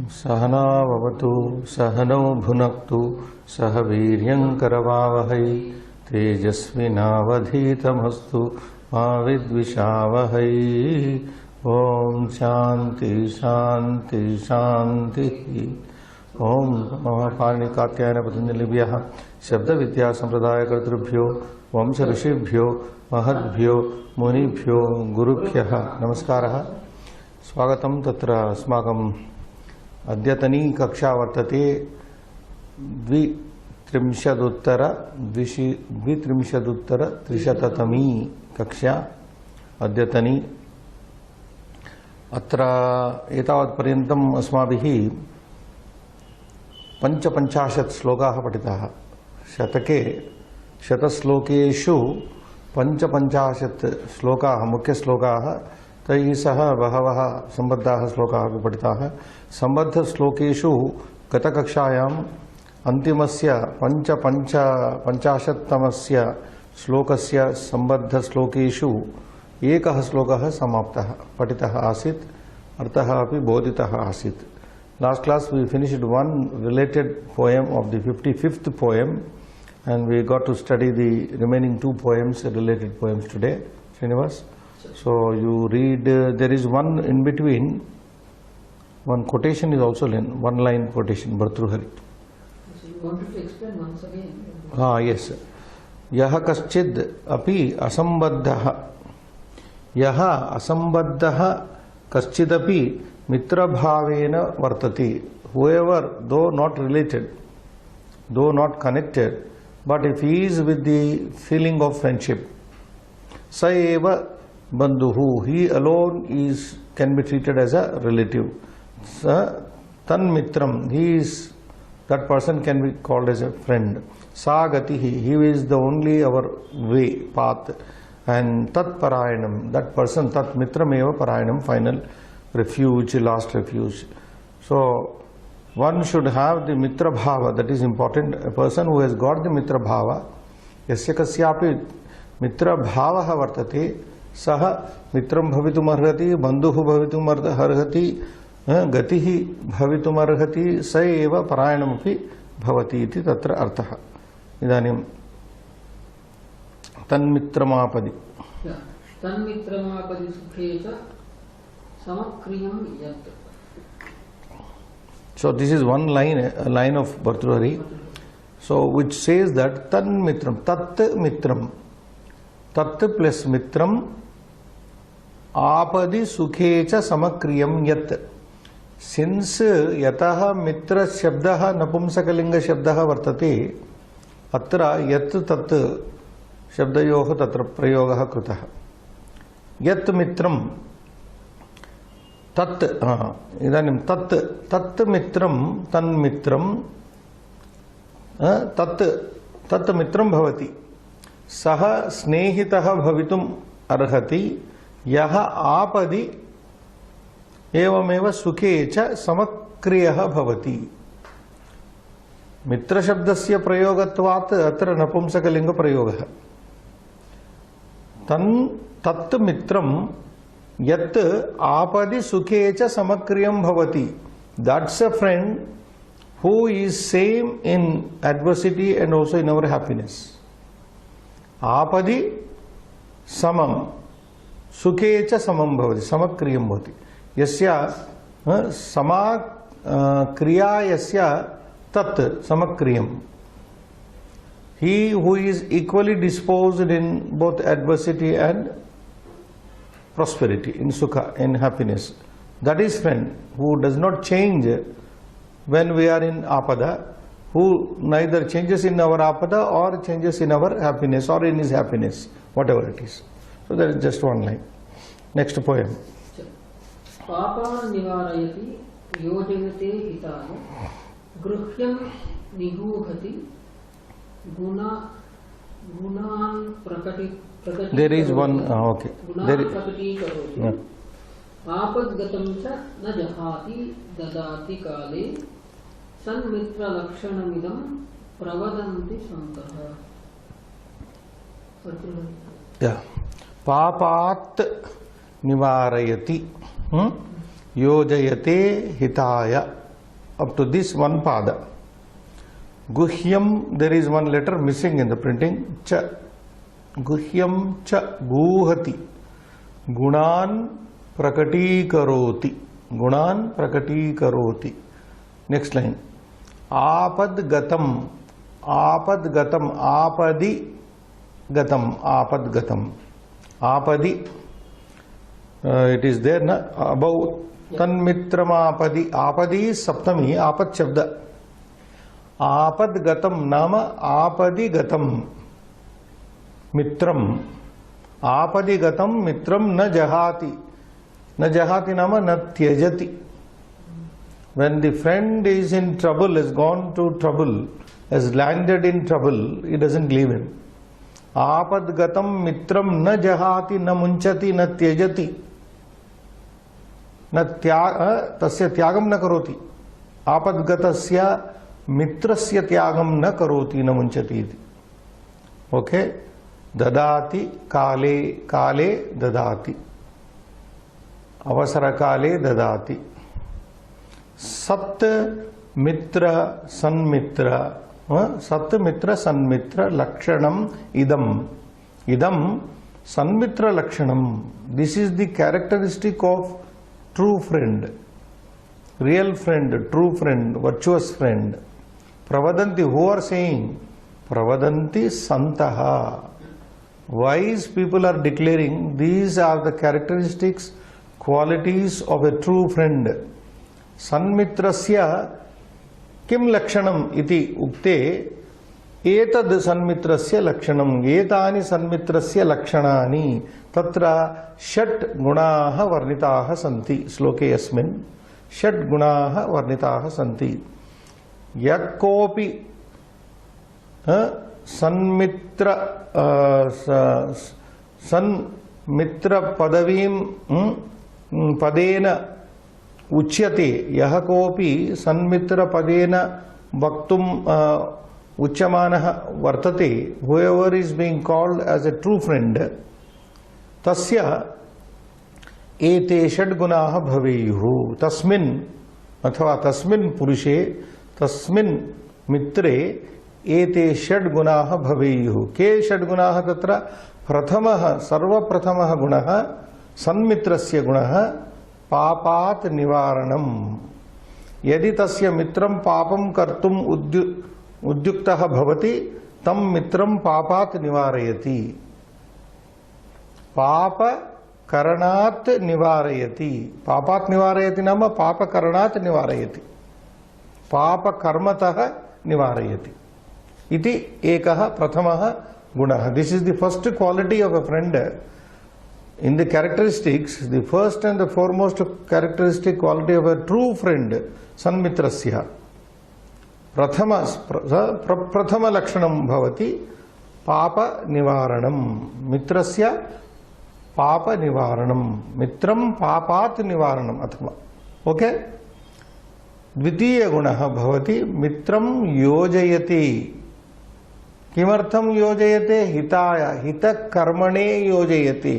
सहना भवतु सहनौ भुनक्तु सह वीर्यं करवावहै तेजस्विनावधीतमस्तु मा विद्विषावहै। ओम शांति शांति शांति। ओम महापाणि कात्यायन पतंजलिभ्यः शब्द विद्या संप्रदाय कर्तृभ्यो वंश ऋषिभ्यो महद्भ्यो मुनिभ्यो गुरुभ्यः नमस्कारः। स्वागतं। तत्र अस्माकं अद्यतनी कक्षा वर्तते द्वित्रिंशदुत्तरत्रिशततमी कक्षा अद्यतनी। अत्र एतावत्पर्यन्तम् अस्माभिः पञ्चपञ्चाशत् श्लोकाः पठिताः। शतके शतश्लोकेषु पञ्चपञ्चाशत् श्लोकाः मुख्यश्लोकाः, तैः सह बहवः सम्बद्धाः श्लोकाः अपि पठिताः। सम्बद्धश्लोकेषु गतकक्षायाम् अन्तिमस्य पञ्चाशत्तमस्य श्लोकस्य सम्बद्धश्लोकेषु एकः श्लोकः समाप्तः पठितः आसीत्, अर्थः अपि बोधितः आसीत्। Last class we finished one related poem of the 55th poem, and we got to study the remaining two poems, related poems today. Srinivas, so you read. There is one in between. One quotation is also one line quotation. Bhartruhari. So you wanted to explain once again? Yes. Yah kaschid api asambaddhah. Yah asambaddhah kaschidapi mitra bhavena vartati. Whoever, though not related, though not connected, but if he is with the feeling of friendship, sa eva bandhuhu, he alone can be treated as a relative. Sa tan mitram, that person can be called as a friend. Sa gatihi, he is the only our way, path. And tat parayanam, that person, tat mitram eva parayanam, final refuge, last refuge. So one should have the mitra bhava, that is important. A person who has got the mitra bhava, yasya kasyapi mitra bhavaha vartate, saha mitram bhavitum arhati, bandhuhu bhavitum arhati, gatihi bhavitum arhati, sa eva parayanam api bhavati iti tatra arthaha. Idanim tanmitramapadi. Tanmitramapadi sukhecha samakriyam yat. So this is one line, a line of Bhartruhari. So which says that tan mitram, tat mitram, tat plus mitram, apadi sukhecha samakriyam yat. Since yataha mitra shabdaha napumsakalinga shabdaha vartate, atra yat tat shabdayoh tatra prayogah krutah. Yat mitram tat, idanim tat mitram, tan mitram, tat mitram bhavati, saha snehitaha bhavitum arhati, yaha apadi evameva sukhecha samakriyaha bhavati. Mitra shabdasya prayogatvat atra napumsakalinga prayogah. Tat mitram yat apadi sukhecha samakriyam bhavati. That's a friend who is same in adversity and also in our happiness. Apadi samam sukhecha samam bhavati, samakriyam bhavati. Yasya sama kriya yasya tat samakriyam. He who is equally disposed in both adversity and prosperity, in sukha, in happiness. That is friend who does not change when we are in apada, who neither changes in our apada or changes in our happiness or in his happiness, whatever it is. So that is just one line. Next poem. Papa nivarayati yojayate hitaya gruhyam niguhati gunan prakati. There is one, okay. There is, आपद्गतं च न जहाति ददाति काले सन्मित्र लक्षणमिदं प्रवदन्ति सन्तः. Yeah. Papat nivarayati yojayate hitaya. up to this one pada. Guhyam, there is one letter missing in the printing. Cha. Guhyam cha guhati. Gunan prakati karoti. Gunan prakati karoti. Next line. Apad gatam. Apad gatam. Apadi gatam. Apad gatam. Apadi. It is there na above. Tanmitramapadi. Apadi is saptami. Apad shabda. Apad gatam nama apadi gatam. Mitram. Apadi gatam mitram na jahati. Na jahati nama na tyajati. When the friend is in trouble, has gone to trouble, has landed in trouble, he doesn't leave him. Apad gatam mitram na jahati na munchati na tyajati. Na tasya tyagam na karoti. Apad gatasya mitrasya tyagam na karoti na munchati. Okay? Dadati kale kale dadati. Avasara kale dadati. Sat mitra sanmitra. Sat mitra sanmitra lakshanam idam. Idam sanmitra lakshanam. This is the characteristic of true friend. Real friend, true friend, virtuous friend. Pravadanti, who are saying? Pravadanti santaha. Wise people are declaring these are the characteristics, qualities of a true friend. Sanmitrasya kim lakshanam iti ukte etad sanmitrasya lakshanam etani sanmitrasya lakshanani tatra shat gunaha varnitaha santi sloke yasmin shat gunaha varnitaha santi yakopi sanmitra sanmitra padavim padena uchyate yah kopi sanmitra padena vaktum uchyamanah vartate, whoever is being called as a true friend, tasya ete षड्गुणाः भवेयुः तस्मिन् अथवा तस्मिन् पुरुषे तस्मिन् मित्रे एते षड्गुणाः भवेयुः के षड्गुणाः तत्र प्रथमः सर्वप्रथमः गुणः सन्मित्रस्य गुणः पापात् निवारणम् यदि तस्य मित्रं पापं कर्तुम् उद्युक्तः भवति तं मित्रं पापात् निवारयति पाप करणात् निवारयति पापात् निवारयति नाम पाप करणात् निवारयति पाप कर्मतः निवारयति इति एकः प्रथमः गुणः. This is the first quality of a friend. In the characteristics, the first and the foremost characteristic quality of a true friend, sanmitrasya. Prathama lakshanam bhavati papa nivaranam. Mitrasya papa nivaranam. Mitram papat nivaranam. Athama. Okay? Dvitiya gunaha bhavati mitram yojayati. किमर्थम योजयते हिताय हित कर्मणे योजयते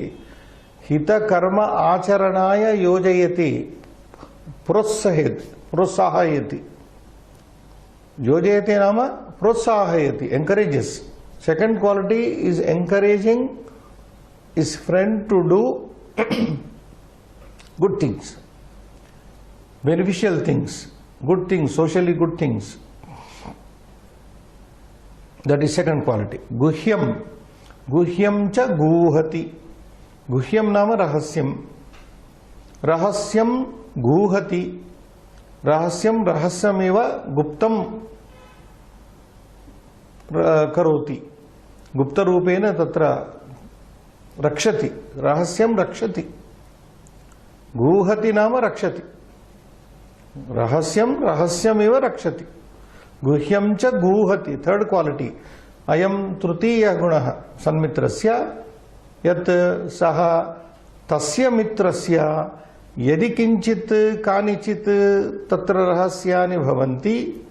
हित कर्म आचरणाय योजयते प्रोत्साहयति योजयते नाम प्रोत्साहयति encourages. Second quality is encouraging his friend to do good things, beneficial things, good things, socially good things. That is second quality. Guhyam. Guhyam cha guhati. Guhyam nama rahasyam. Rahasyam guhati. Rahasyam rahasyameva guptam karoti. Gupta rupena tatra rakshati. Rahasyam rakshati. Guhati nama rakshati. Rahasyam rahasyameva rakshati. Guhyam cha guhati, third quality. Ayam trutiya gunaha sanmitrasya yat saha tasya mitrasya yadi kinchit kanichit tatra rahasyani bhavanti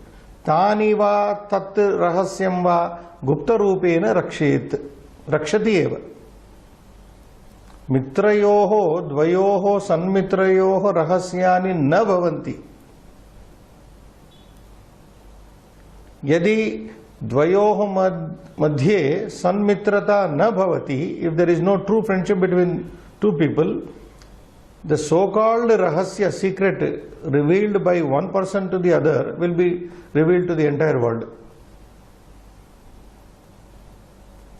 tani va tat rahasyam va gupta rupena rakshet rakshati eva. Mitrayoho dvayoho sanmitrayoho rahasyani na bhavanti. यदि द्वयोः मध्ये सन्मित्रता न भवति, if there is no true friendship between two people, the so-called rahasya, secret revealed by one person to the other will be revealed to the entire world.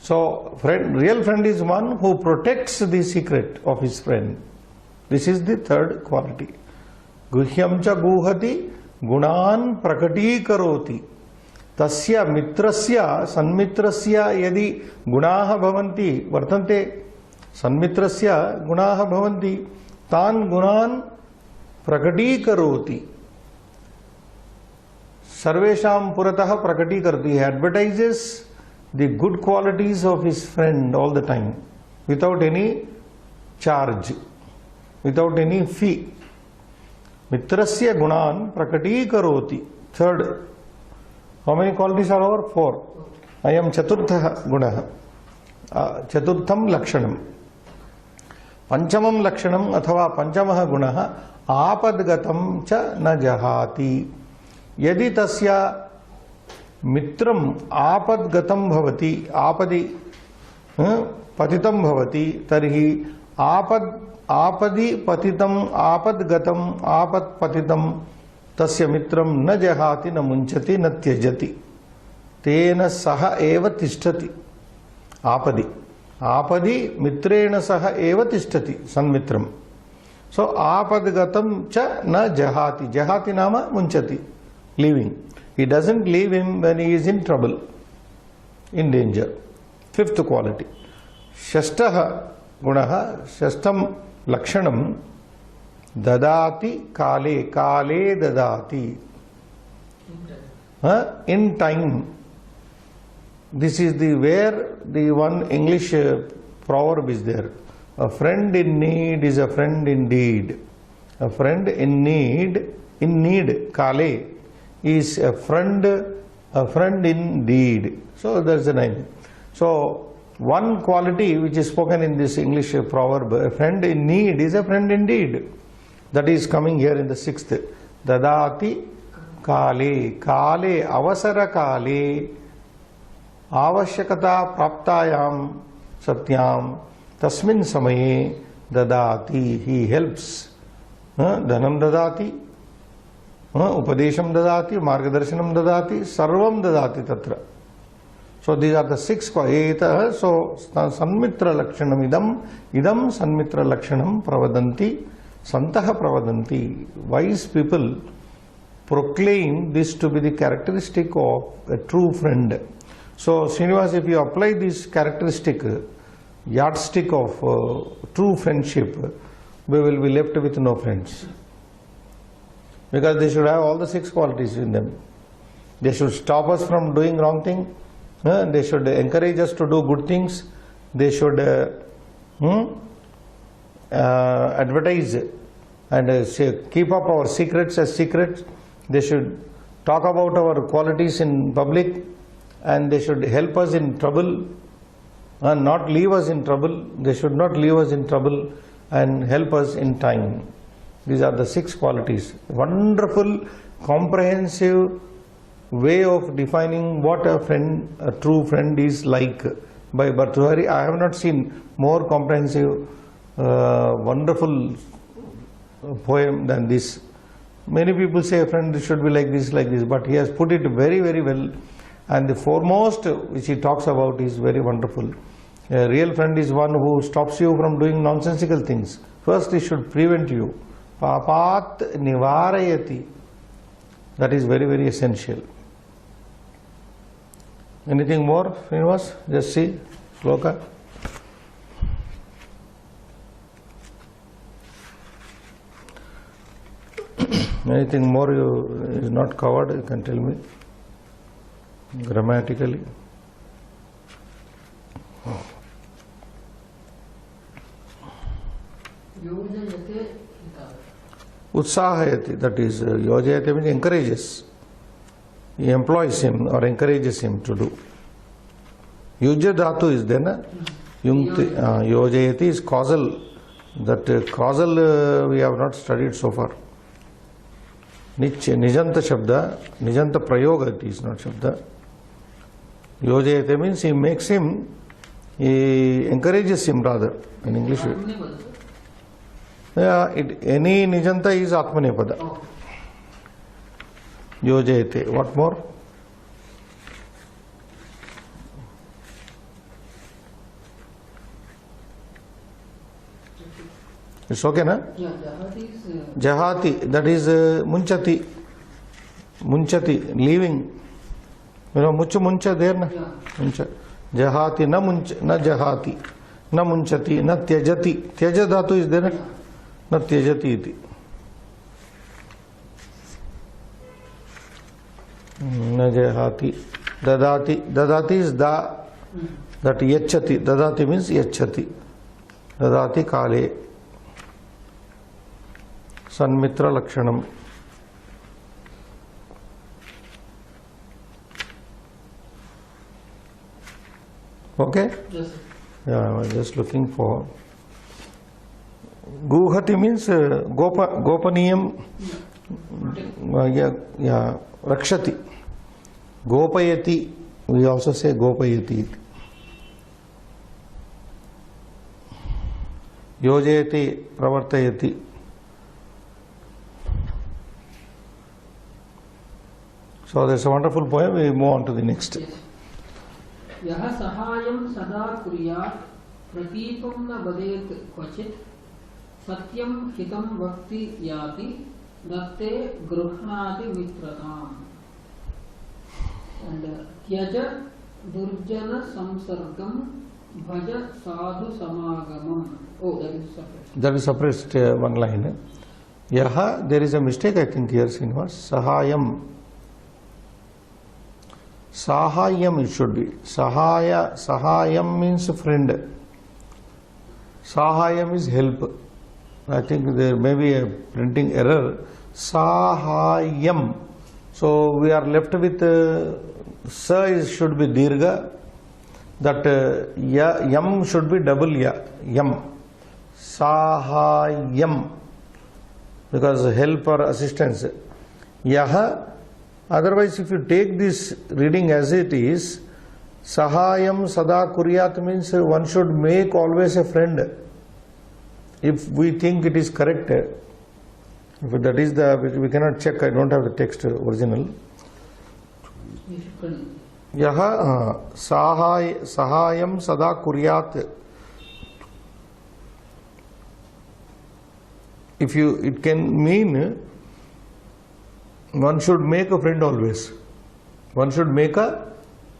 So, real friend is one who protects the secret of his friend. This is the third quality. Guhyam cha guhati gunan prakati karoti. Tasya mitrasya sanmitrasya yadi gunaha bhavanti vartante sanmitrasya gunaha bhavanti tan gunan prakati karoti. Sarvesham puratah prakati karti. He advertises the good qualities of his friend all the time without any charge, without any fee. Mitrasya gunan prakati karoti. Third. How many qualities are over? 4. I am chaturtha gunaha. Chaturtham lakshanam. Panchamam lakshanam athava panchamah gunaha apadgatam cha na jahati. Yadi tasya mitram apadgatam bhavati, apadi patitam bhavati, tarhi apadi patitam apadgatam apad patitam tasya mitram na jahati na munchati na tyajati tena saha eva tishtati. Apadi mitrena saha eva tishtati sanmitram. So apadgatam cha na jahati. Jahati nama munchati, leaving. He doesn't leave him when he is in trouble, in danger. Fifth quality. Shashtaha gunaha, shashtam lakshanam dadati kale, kale dadati. In time. This is the where the one English proverb is there. A friend in need is a friend indeed. A friend in need, kale, is a friend indeed. So that's the name. So one quality which is spoken in this English proverb, a friend in need is a friend indeed. That is coming here in the 6th. Dadati kale, kale, avasara kale, avashyakata praptayam satyam, tasmin samaye dadati. He helps. Dhanam dadati, upadesham dadati, margadarshanam dadati, sarvam dadati tatra. So these are the 6 qualities. So sanmitra lakshanam idam sanmitra lakshanam pravadanti, santaha pravadanti. Wise people proclaim this to be the characteristic of a true friend. So Srinivas, if you apply this characteristic, yardstick of true friendship, we will be left with no friends. Because they should have all the 6 qualities in them. They should stop us from doing wrong thing. They should encourage us to do good things. They should advertise and keep up our secrets as secrets. They should talk about our qualities in public, and they should help us in trouble and not leave us in trouble. They should not leave us in trouble and help us in time. These are the 6 qualities. Wonderful, comprehensive way of defining what a friend, a true friend is like by Bhartrihari. I have not seen more comprehensive, wonderful poem than this. Many people say a friend should be like this, but he has put it very, very well. And the foremost which he talks about is very wonderful. A real friend is one who stops you from doing nonsensical things. First, he should prevent you. Papat nivarayati. That is very, very essential. Anything more, Srinivas? Just see, Shloka. Anything more is not covered, you can tell me. Grammatically. Utsahayati, that is, yojayati means encourages. He employs him or encourages him to do. Yujya dhatu is there, na? Yojayati is causal. That causal we have not studied so far. Nijanta Shabda, Nijanta Prayoga, it is not Shabda. Yojayate means he makes him, he encourages him rather, in English. Yeah, any Nijanta is Atmanepada. Yojayate. What more? It's okay, na? Yeah, Jahati is... Jahati, that is Munchati. Munchati, leaving. You know, muncha there, na? Yeah. Muncha. Jahati, na jahati. Na munchati, na tyajati. Tyaja dhatu is there, na? Na tyajati iti. Na jahati. Dadati. Dadati is da. That yachati. Dadati means yachati. Dadati kale. Sanmitra Lakshanam. Okay? Yes. Yeah, I was just looking for. Guhati means Gopaniyam. Yeah, Rakshati. Gopayati. We also say Gopayati. Yojayati, Pravartayati. So there's a wonderful poem. We move on to the next. Yes. Yaha sahayam sada kuryat pratīpam na vadet kvachit satyam hitam vakti yati datte gruhnati mitratam. And tyaja durjana samsargam bhaja sadhu samagamam. Oh, that is separate. That is separate one line. Yaha, there is a mistake I think here, Srinivas. Sahayam. Sahayam it should be. Sahayam means friend. Sahayam is help. I think there may be a printing error. Sahayam. So we are left with sa should be dirgha. That yam should be double ya. Yam. Sahayam. Because help or assistance. Yaha. Otherwise, if you take this reading as it is, Sahayam Sada Kuryat means one should make always a friend. If we think it is correct, if that is the, we cannot check, I don't have the text original. Yaha Sahayam Sada Kuryat. If you, it can mean one should make a friend always. One should make a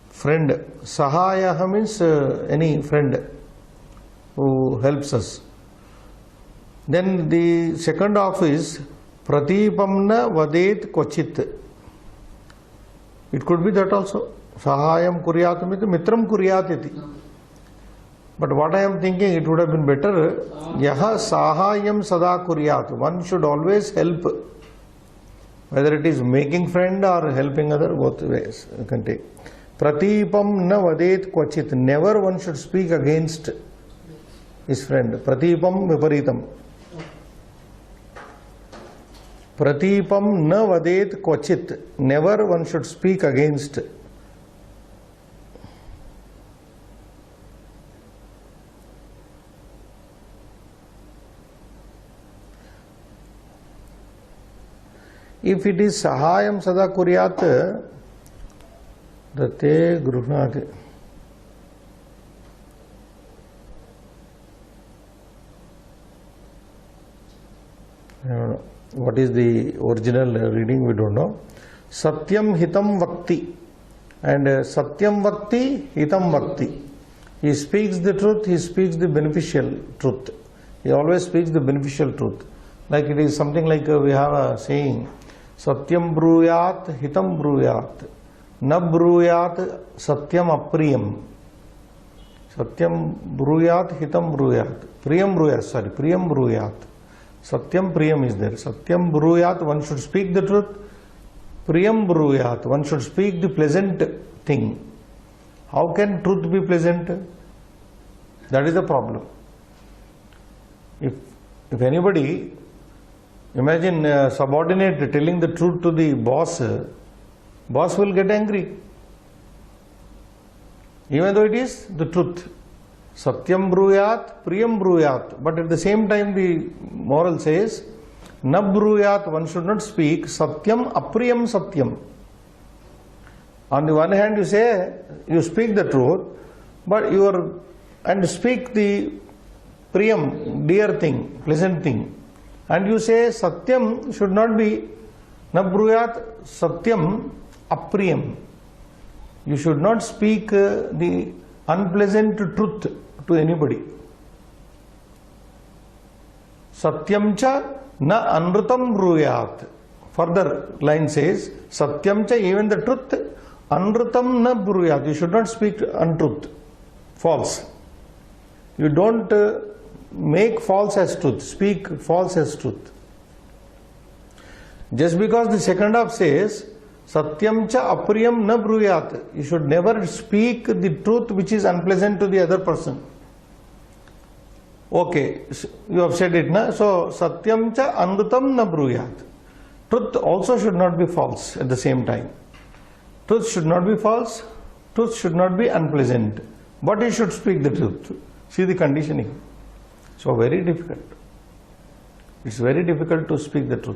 friend. Sahayaha means any friend who helps us. Then the second half is Pratipamna Vadet Kochit. It could be that also. Sahayam Kuryat Mitram Kuryat iti. But what I am thinking, it would have been better. Yaha Sahayam Sada Kuryat. One should always help. Whether it is making friend or helping other, both ways you can take. Pratipam na vadet kvachit. Never one should speak against his friend. Pratipam viparitam. Pratipam na vadet kvachit. Never one should speak against. If it is Sahayam Sada Kuryat, Date Gruhnati. I don't know. What is the original reading? We don't know. Satyam Hitam Vakti. And Satyam Vakti, Hitam Vakti. He speaks the truth, he speaks the beneficial truth. He always speaks the beneficial truth. Like it is something like we have a saying. Satyam bruyat, hitam bruyat, na bruyat, satyam apriyam. Satyam bruyat, hitam bruyat, priyam bruyat, sorry, priyam bruyat. Satyam priyam is there. Satyam bruyat, one should speak the truth. Priyam bruyat, one should speak the pleasant thing. How can truth be pleasant? That is the problem. If anybody Imagine a subordinate telling the truth to the boss. Boss will get angry, even though it is the truth. Satyam bruyat, priyam bruyat. But at the same time, the moral says, na bruyat, one should not speak satyam apriyam satyam. On the one hand, you say, you speak the truth, but and speak the priyam, dear thing, pleasant thing. And you say satyam should not be na bruyat satyam apriyam. You should not speak the unpleasant truth to anybody. Satyam cha na anrutam bruyat. Further line says, satyam cha, even the truth, anrutam na bruyat. You should not speak untruth, false. You don't make false as truth, speak false as truth. Just because the second half says, satyam cha apriyam na bruyat, you should never speak the truth which is unpleasant to the other person. Okay, you have said it, na? So, satyam cha anrutam na bruyat. Truth also should not be false at the same time. Truth should not be false, truth should not be unpleasant, but you should speak the truth. See the conditioning. So very difficult. It's very difficult to speak the truth.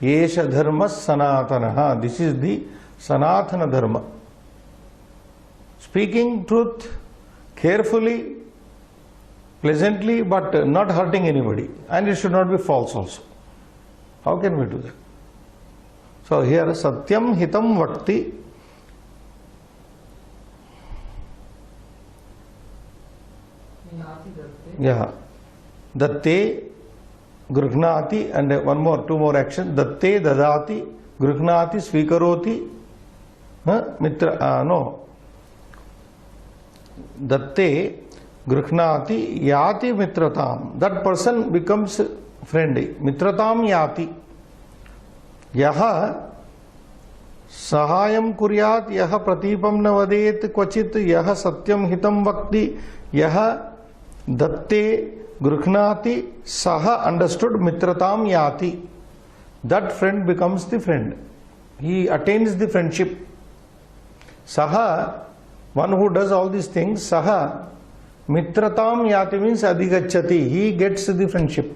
Yesha dharma sanatanaha. This is the sanatana dharma. Speaking truth carefully, pleasantly, but not hurting anybody. And it should not be false also. How can we do that? So here satyam hitam vakti. Yeah. Datte gruhnati, and two more actions. Datte dadati, gruhnati svikaroti. Mitra, no. Datte gruhnati yati mitratam. That person becomes friendly. Mitratam yati. Yaha sahayam kuryat, yaha pratipam na vadet kvachit, yaha satyam hitam vakti, yaha datte gruhnati, saha understood mitratam yati. That friend becomes the friend. He attains the friendship. Saha, one who does all these things, saha mitratam yati means adhigacchati. He gets the friendship.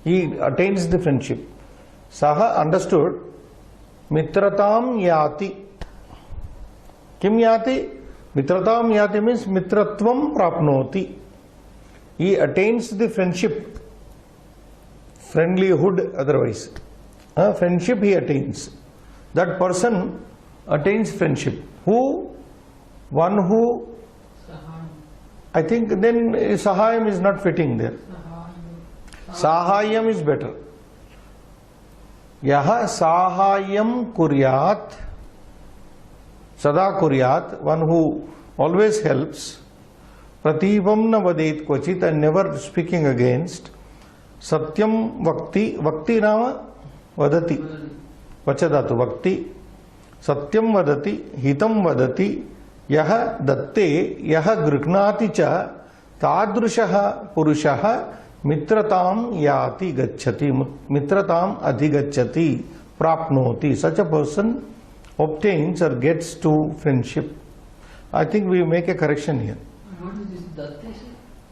He attains the friendship. Saha understood mitratam yati. Kim yati? Mitratam yati means mitratvam prapnoti. He attains the friendship, friendlyhood otherwise. Friendship he attains. That person attains friendship. Who? One who, I think then sahayam is not fitting there. Sahayam is better. Yaha sahayam kuryat, sada kuryat, one who always helps. Pratipam na vadet kvachit, and never speaking against. Satyam vakti, vakti nama vadati, vachadatu vakti. Satyam vadati, hitam vadati, yaha datte, yaha gruhnati cha, tadrushaha purushaha mitratam yati gacchati, mitratam adhigacchati, prapnoti. Such a person obtains or gets to friendship. I think we make a correction here. What is this datte?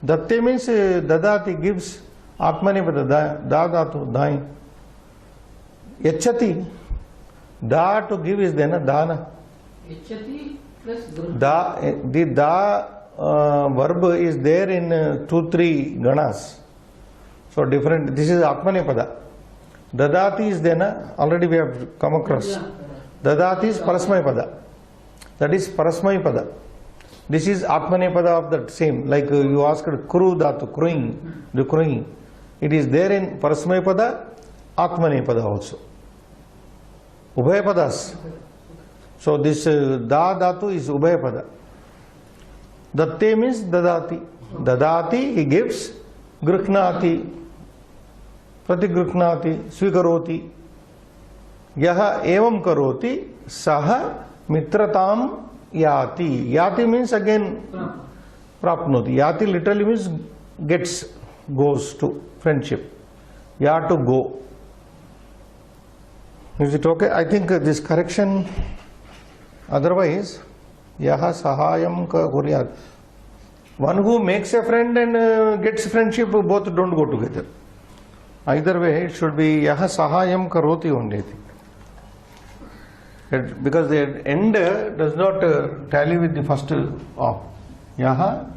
Datte means dadati, gives. Atmanepada, dadatu, dying. Yachati, da to give is then a dana. Yachati plus gruhnati. Da, the da verb is there in 2-3 ganas. So different, this is Atmanepada. Dadati is then, already we have come across. Dadati is Parasmayapada. That is Parasmayapada. This is Atmanepada of that same, like you asked Kuru Dhatu, crowing, the crowing. It is there in Parasmayapada, Atmanepada also. Ubhayapadas. So this Da Dhatu is Ubhayapada. Datte means Dadati. Dadati, he gives. Gruhnati, Pratigruhnati, Svikaroti. Yaha evam karoti, saha mitratam yati. Yati means again prapnoti. Yati literally means gets, goes to friendship. Ya to go. Is it okay? I think this correction, otherwise, yaha sahayam ka kuryat. One who makes a friend and gets friendship, both don't go together. Either way, it should be yaha sahayam karoti only. Because the end does not tally with the first of. Yaha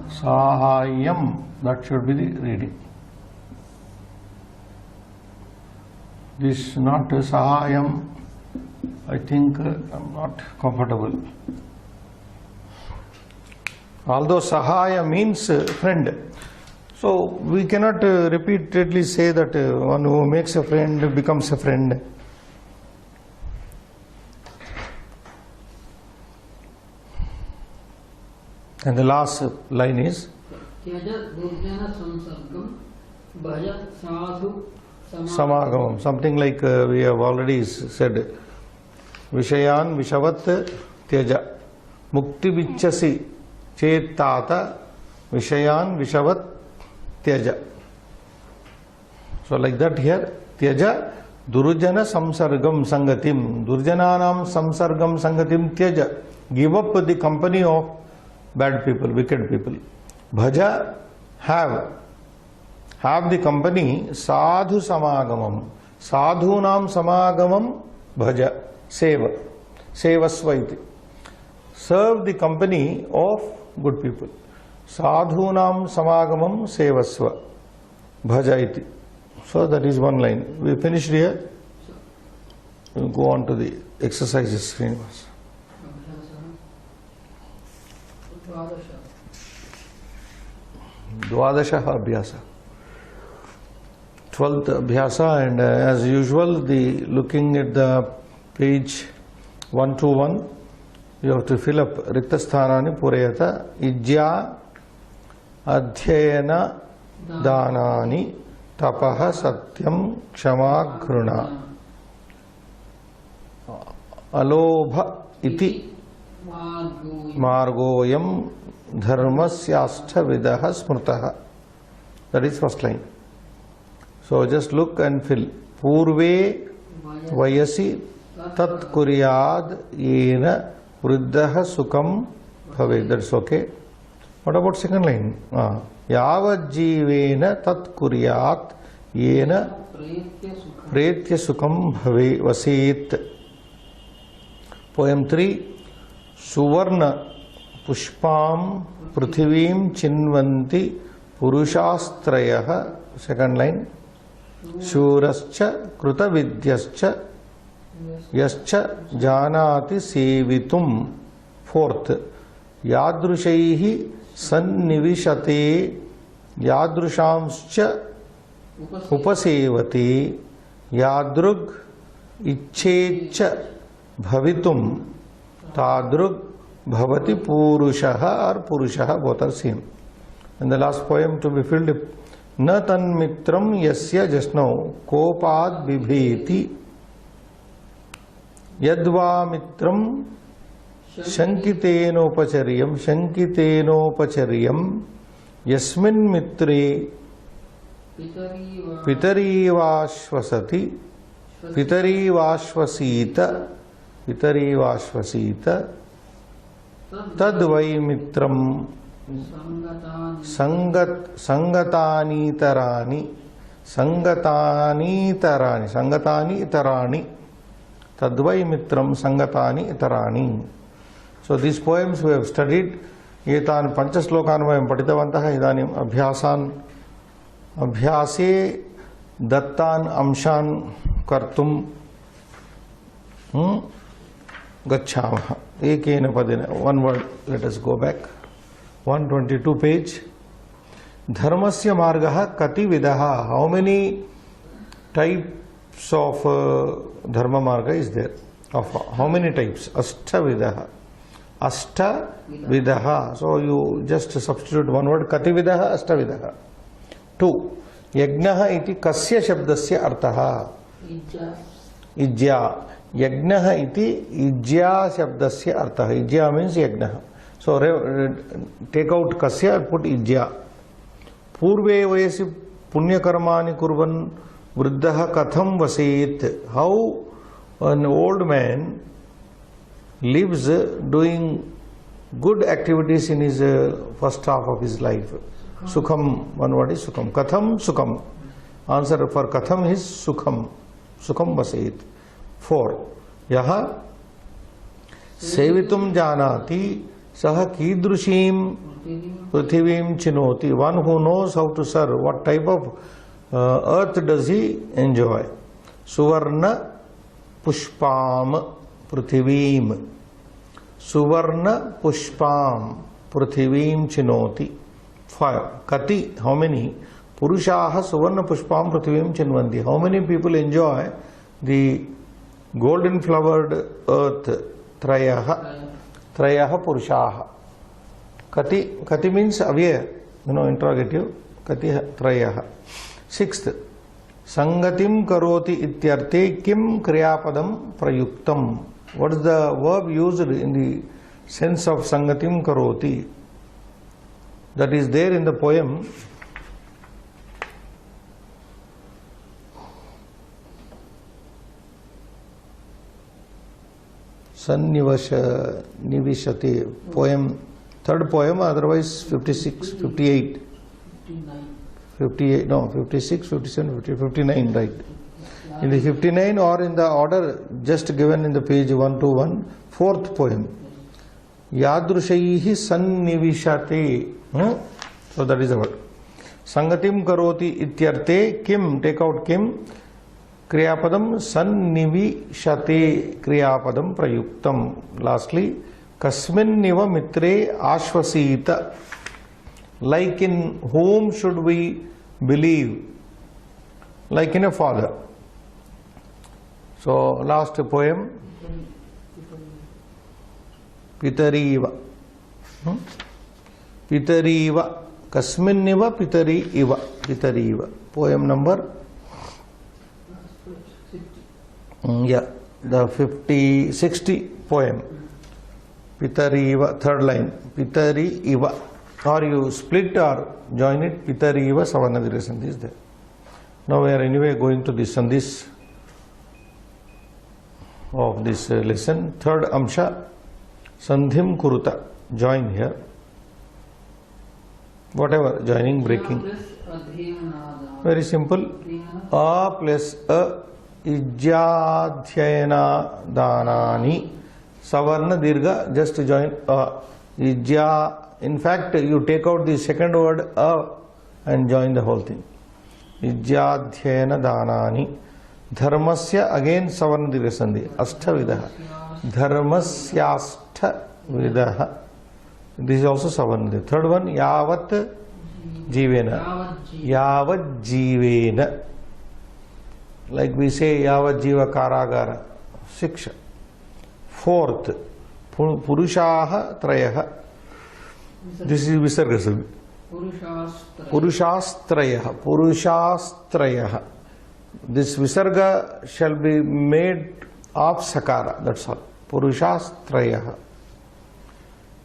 sahayam, that should be the reading. This not sahayam, I think I'm not comfortable. Although sahaya means friend, so we cannot repeatedly say that one who makes a friend becomes a friend. And the last line is Tyaja durjana samsargam bhaja sadhu Samagamam, something like we have already said. Vishayan Vishavat Tyaja Mukti Vichasi Chetata Vishayan Vishavat Tyaja. So like that here, Tyaja Durjana Samsargam Sangatim. Durjananam Samsargam Sangatim Tyaja. Give up the company of bad people, wicked people. Bhaja, have the company sadhu samagamam. Sadhunam samagamam bhaja, sevasva iti. Serve the company of good people. Sadhunam samagamam sevasva bhaja iti. So that is one line. We finished here. We will go on to the exercises, Srinivas. Dvadasha abhyasa. 12th abhyasa, and as usual, looking at the page 121, you have to fill up Riktasthanani Purayata Ijya Adhyayana Danani Tapaha Satyam Kshama Gruna Alobha Iti Margoyam Dharmasyastha Vidaha Smrtaha. That is first line. So just look and fill. Purve Vayasi Tat Kuryad Yena Vriddha Sukham Bhave. That's okay. What about second line? Yavad Jivena Tat Kuryat Yena Pretya Sukham Bhave Vasit. Poem 3. Suvarna Pushpam Prithivim Chinvanti Purushastrayah. Second line. Shurascha Kruta Vidyascha Yascha Janati Sevitum. Fourth. Yadrushaihi Sannivishate Yadrushamscha Upasevati Yadrug Ichchecha Bhavitum Tadrug Bhavati Purushaha, or Purushaha, both are same. And the last poem to be filled. Na tan mitram yasya, just now, kopad bibheti yadva mitram shankitenopachariyam yasmin mitre pitarivashvasita tadvai mitram sangatani itarani tadvai mitram sangatani itarani. So these poems we have studied. Etan panchaslokan vayam paditavantaha idanim abhyase dattan amshan kartum gacchamaha. Ekena padena. One word, let us go back. 122 page. Dharmasya margaha kati vidaha. How many types of dharma marga is there? Of how many types? Ashta vidaha. Ashta vidaha. So you just substitute one word. Kati vidaha, ashta vidaha. 2. Yajnaha iti kasya shabdasya artaha. Ijya. Yajnaha iti ijya shabdasya artaha. Ijya means yajnaha. So take out kasya and put ijya. Purve vayasi Punyakarmani kurvan vruddha katham vaset. How an old man lives doing good activities in his first half of his life. Sukham, one word is sukham. Katham, sukham. Answer for katham is sukham. Sukham vaset. 4. Yaha sevitum janati saha kidrushim prithivim chinoti. One who knows how to serve, what type of earth does he enjoy? Suvarna pushpam prithivim. Suvarna pushpam prithivim chinoti. 5. Kati, how many? Purushaha suvarna pushpam prithivim chinvanti. How many people enjoy the golden flowered earth? Trayaha. Trayaha purushaha. Kati, kati means avyaya, interrogative. Kati trayaha. 6th. Sangatim karoti ityarte kim kriyapadam prayuktam. What is the verb used in the sense of sangatim karoti? That is there in the poem. Sannivasha Nivishati poem, third poem, otherwise 56, 58, 58, no, 56, 57, 59, right. In the 59 or in the order just given in the page 121, fourth poem. Yadrushaihi sannivishate. So that is the word. Sangatim karoti ityarte kim, take out kim. Kriyapadam sannivishate kriyapadam prayuktam. Lastly, kasmin niva mitre ashvasita. Like in whom should we believe? Like in a father. So last poem. Pitariva. Pitariva. Kasminniva pitari iva. Pitariva. Poem number? Yeah, the 60 poem. Pitariva, third line. Pitari iva. Or you split or join it. Pitari iva savanadira sandhi is there. Now we are anyway going to the sandhis of this lesson. Third amsha. Sandhim kuruta. Join here. Whatever, joining, breaking. Very simple. A plus a ijjadhyayana danani. Savarna dirgha, just join a. Ijja. In fact, you take out the second word a and join the whole thing. Ijjadhyayana danani. Dharmasya, again savarna dirgha sandhi. Ashthavidaha. Dharmasyastha vidaha. This is also savarna. Third one, yavat jivena. Yavat jivena. Like we say, yavat jiva karagara. Shiksha. Fourth, purushaha trayaha. This is visarga sandhi. Purushastrayaha. Purushastrayaha. This visarga shall be made of sakara. That's all. Purushastrayaha.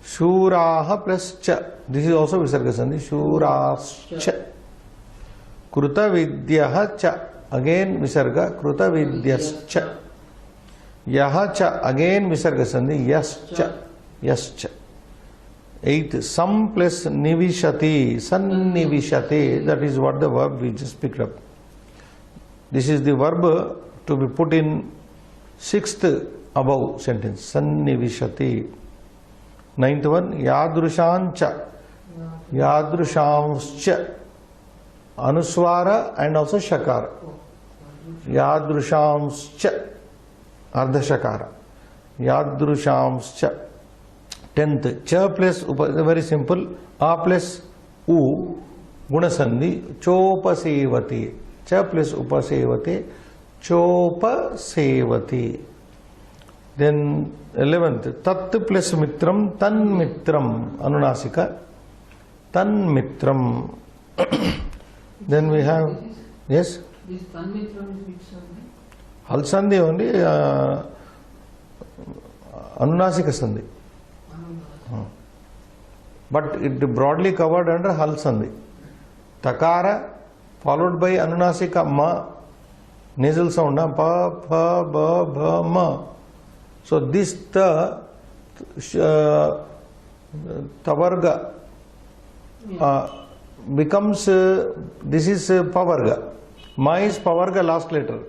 Shuraha plus cha. This is also visarga sandhi. Shurascha. Kruta vidyaha cha. Again visarga. Kruta vidyascha. Yaha cha. Again visarga sandhi. Yascha. Yascha. 8th. Sam plus nivishati. Sannivishati. That is what the verb we just picked up. This is the verb to be put in 6th above sentence. Sannivishati. 9th one, yadrushancha. Yadrushamscha. Anuswara and also shakara. Yadrushamscha. Ardha shakara. Yadrushamscha. 10th, cha plus, very simple, a plus u, gunasandhi, chopasevati. Cha plus upasevati, chopasevati. Then 11th, tat plus mitram, tan mitram, anunasika, tan mitram. Then we have, yes? This tan mitram is which sandhi? Hal sandhi only, anunasika sandhi. But it broadly covered under hal sandhi. Takara, followed by Anunasika ma, nasal sound, na, pa, pha, ba, bha, ma. So this tavarga becomes, this is pavarga. Ma is pavarga last letter.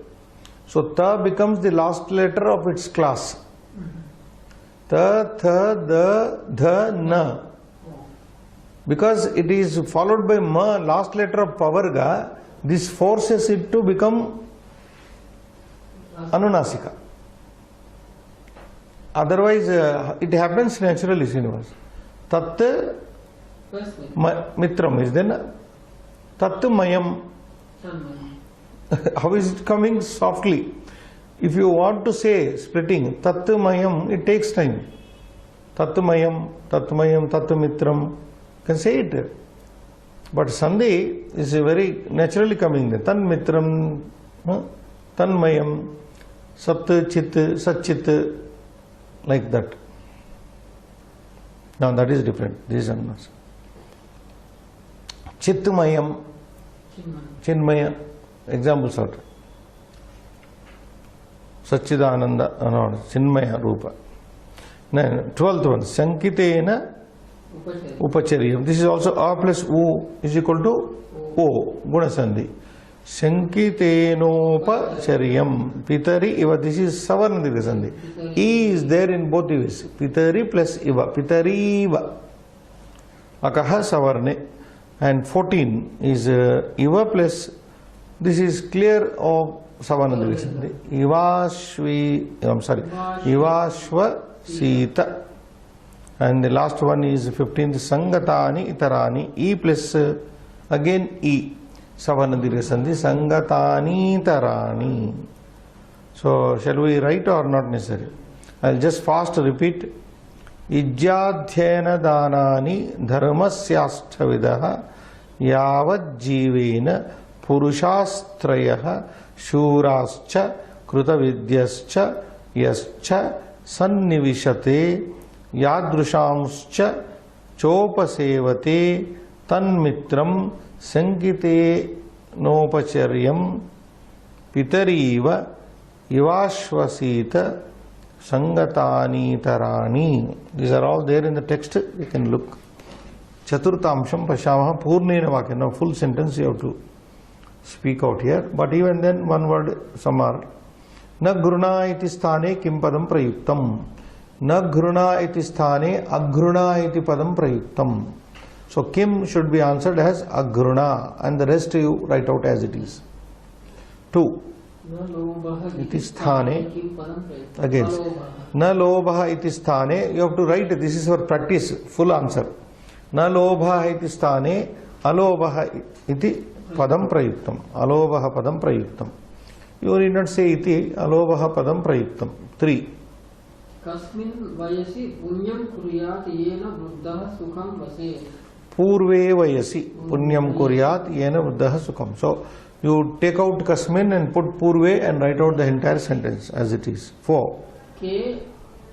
So ta becomes the last letter of its class. Ta, tha, da, dha, na. Because it is followed by ma, last letter of pavarga, this forces it to become Anunasika. Otherwise, it happens naturally, Srinivas. Tat mitram is then tat mayam. How is it coming softly? If you want to say splitting tat mayam, it takes time. Tat mayam, tat mitram. You can say it. But Sandhi is very naturally coming there. Tan mitram, tan mayam, sat chit, satchit. Like that. Now that is different. This is Anunasika. Chitmayam, Chinmaya. Examples are Satchidananda, Chinmaya Rupa. Then 12th one, Sankitena Upachariyam. This is also A plus U is equal to O, Gunasandhi. Sankitenopacharyam. Pitari Iva. This is Savarna Dirgha Sandhi. E is there in both ways. Pitari plus Iva. Pitari Iva. Akaha Savarne. And 14 is Iva plus. This is clear of Savarna Dirgha Sandhi. Ivashvi. I'm sorry. Ivashva Sita. And the last one is 15th. Sangatani Itarani. E plus again E. Savarna Dirgha Sandhi, Sangatani Tarani. So, shall we write or not necessary? I will just fast repeat. Ijjadhyena danani dharmasyaஷ்ඨvidah yavad jivena purushastrayah shurascha krutavidyascha yascha sannivishate yadrushamscha chopasevate tanmitram Sankite nopacharyam pitariva ivashvasita sangatani tarani. These are all there in the text. You can look. Chaturtamsham pashyamaha purnena vakya. Now full sentence you have to speak out here. But even then one word samar. Na gruna iti sthane kim padam prayuktam. Na gruna iti sthane agruna iti padam prayuktam. So kim should be answered as agruna and the rest you write out as it is. 2. Iti sthane. Again. Na lobha iti sthane. You have to write. This is for practice. Full answer. Na lobha iti sthane. Alobha iti padam prayuktam. Alobha padam prayuktam. You need not say iti. Alobha padam prayuktam. 3. Kasmin vayasi punyam kuryat yena buddha sukham vase. Purve vayasi punyam kuryat yena buddha sukham. So you take out kasmin and put purve and write out the entire sentence as it is. 4. Ke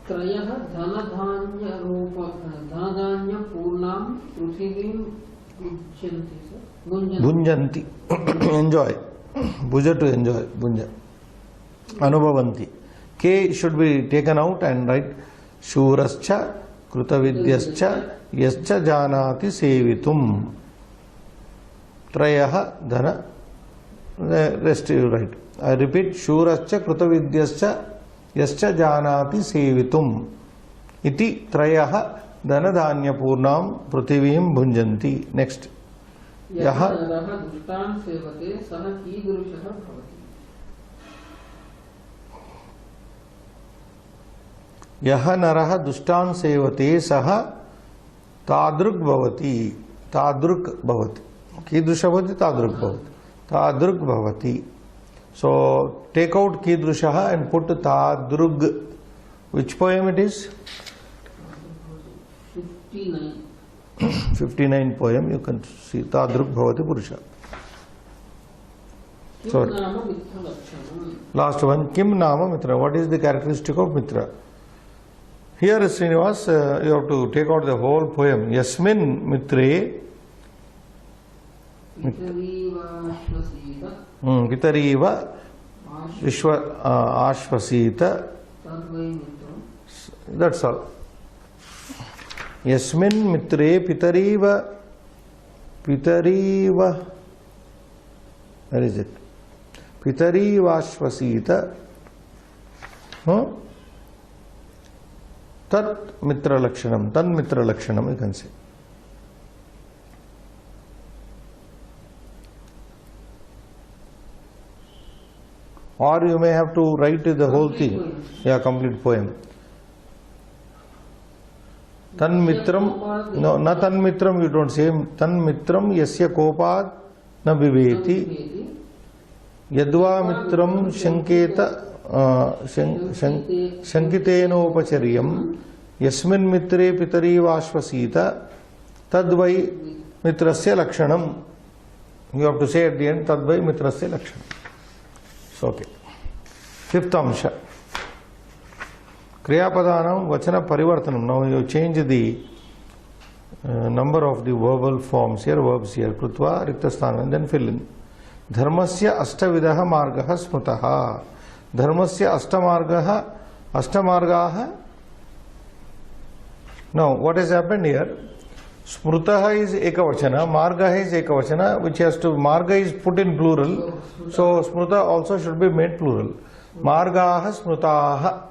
trayah dhanadhanya rupa dhanadhanya purnam prithivim bhunjanti. Enjoy. Bhuja to enjoy. Bhunja. Anubhavanti. K should be taken out and write shurascha krutavidyascha yascha janati sevitum. Trayah dhana. Rest you write. I repeat. Shurascha krutavidyascha yascha janati sevitum. Iti trayah dhana dhanya purnam prithivim bhunjanti. Next. Yaha dustan sevate saha kidrushah bhavati. Yaha naraha dustan sevate saha tadruk bhavati. Tadruk bhavati. Kidrusha bhavati tadruk bhavati. Tadruk bhavati. So take out kidrushaha and put tadrug. Which poem it is? 59. 59 poem. You can see tadruk bhavati purusha. So last one. Kim nama mitra. What is the characteristic of mitra? Here, Srinivas, you have to take out the whole poem. Yasmin mitre. आश्वसीत पितरीव विश्व आश्वसीत. तद्वै मित्रं. That's all. यस्मिन् मित्रे पितरीव where is it? पितरीवाश्वसीत तत् मित्र लक्षणम, तन्मित्र लक्षणम, you can say. Or you may have to write the whole thing. Poem. Yeah, complete poem. Tanmitram, no, na tanmitram, you don't say. Tanmitram yasya kopad na viveti. Yadva mitram shanketa shankitenopacharyam yasmin mitre pitarivaashvasita tadvai mitrasya lakshanam. You have to say at the end, tadvai mitrasya lakshanam. So, okay. Fifth amsha. Kriyapadanam vachana parivartanam. Now you change the number of the verbal forms here, verbs here. Krutva riktasthana, and then fill in. Dharmasya ashtavidaha margaha smutaha. Dharmasya ashtamargaha. Now what has happened here? Smrutaha is ekavachana, marga is ekavachana, which has to, marga is put in plural. So smruta also should be made plural. Margaha smrutaha.